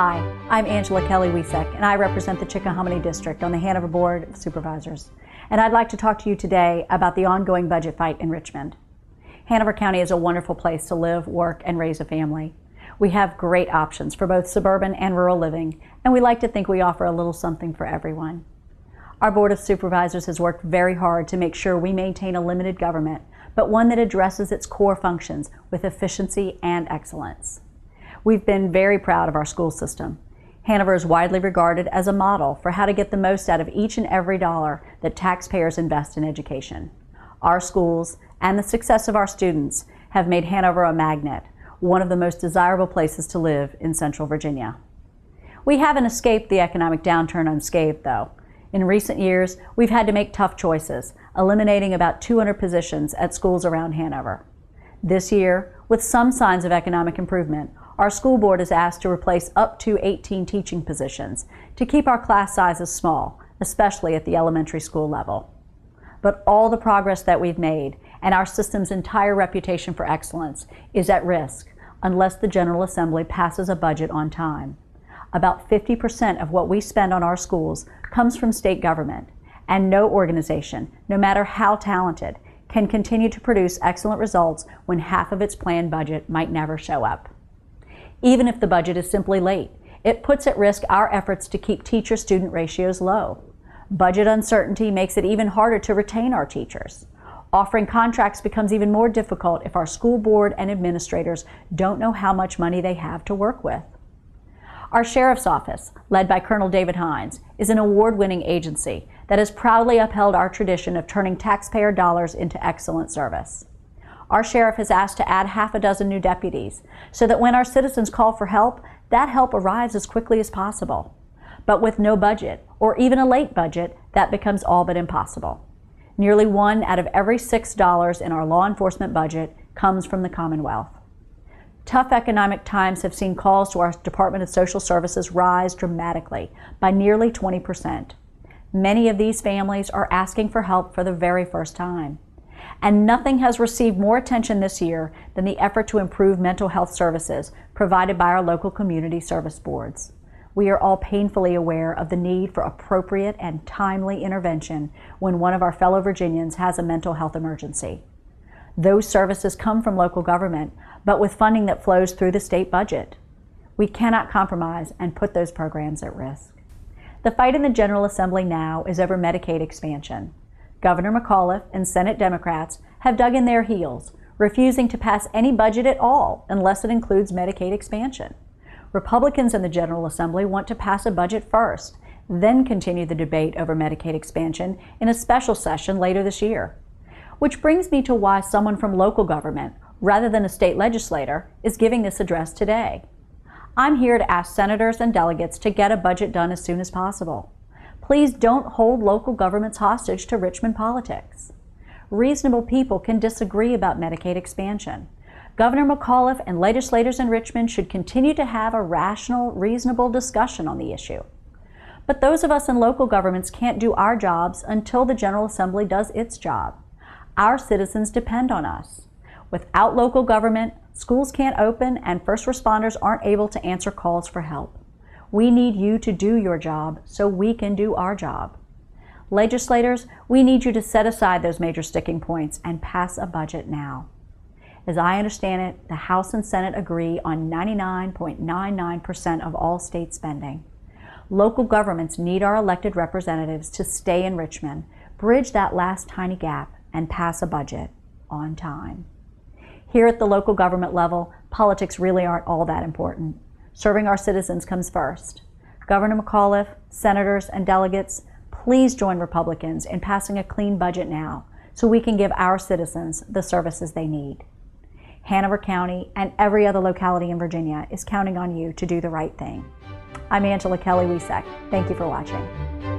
Hi, I'm Angela Kelly-Wiecek, and I represent the Chickahominy District on the Hanover Board of Supervisors. And I'd like to talk to you today about the ongoing budget fight in Richmond. Hanover County is a wonderful place to live, work, and raise a family. We have great options for both suburban and rural living, and we like to think we offer a little something for everyone. Our Board of Supervisors has worked very hard to make sure we maintain a limited government, but one that addresses its core functions with efficiency and excellence. We've been very proud of our school system. Hanover is widely regarded as a model for how to get the most out of each and every dollar that taxpayers invest in education. Our schools and the success of our students have made Hanover a magnet, one of the most desirable places to live in Central Virginia. We haven't escaped the economic downturn unscathed, though. In recent years, we've had to make tough choices, eliminating about 200 positions at schools around Hanover. This year, with some signs of economic improvement, our school board is asked to replace up to 18 teaching positions to keep our class sizes small, especially at the elementary school level. But all the progress that we've made and our system's entire reputation for excellence is at risk unless the General Assembly passes a budget on time. About 50% of what we spend on our schools comes from state government, and no organization, no matter how talented, can continue to produce excellent results when half of its planned budget might never show up. Even if the budget is simply late, it puts at risk our efforts to keep teacher-student ratios low. Budget uncertainty makes it even harder to retain our teachers. Offering contracts becomes even more difficult if our school board and administrators don't know how much money they have to work with. Our Sheriff's Office, led by Colonel David Hines, is an award-winning agency that has proudly upheld our tradition of turning taxpayer dollars into excellent service. Our sheriff has asked to add half a dozen new deputies so that when our citizens call for help, that help arrives as quickly as possible. But with no budget, or even a late budget, that becomes all but impossible. Nearly 1 out of every $6 in our law enforcement budget comes from the Commonwealth. Tough economic times have seen calls to our Department of Social Services rise dramatically by nearly 20%. Many of these families are asking for help for the very first time. And nothing has received more attention this year than the effort to improve mental health services provided by our local community service boards. We are all painfully aware of the need for appropriate and timely intervention when one of our fellow Virginians has a mental health emergency. Those services come from local government, but with funding that flows through the state budget. We cannot compromise and put those programs at risk. The fight in the General Assembly now is over Medicaid expansion. Governor McAuliffe and Senate Democrats have dug in their heels, refusing to pass any budget at all unless it includes Medicaid expansion. Republicans in the General Assembly want to pass a budget first, then continue the debate over Medicaid expansion in a special session later this year. Which brings me to why someone from local government, rather than a state legislator, is giving this address today. I'm here to ask senators and delegates to get a budget done as soon as possible. Please don't hold local governments hostage to Richmond politics. Reasonable people can disagree about Medicaid expansion. Governor McAuliffe and legislators in Richmond should continue to have a rational, reasonable discussion on the issue. But those of us in local governments can't do our jobs until the General Assembly does its job. Our citizens depend on us. Without local government, schools can't open and first responders aren't able to answer calls for help. We need you to do your job so we can do our job. Legislators, we need you to set aside those major sticking points and pass a budget now. As I understand it, the House and Senate agree on 99.99% of all state spending. Local governments need our elected representatives to stay in Richmond, bridge that last tiny gap, and pass a budget on time. Here at the local government level, politics really aren't all that important. Serving our citizens comes first. Governor McAuliffe, senators, and delegates, please join Republicans in passing a clean budget now so we can give our citizens the services they need. Hanover County and every other locality in Virginia is counting on you to do the right thing. I'm Angela Kelly-Wiecek. Thank you for watching.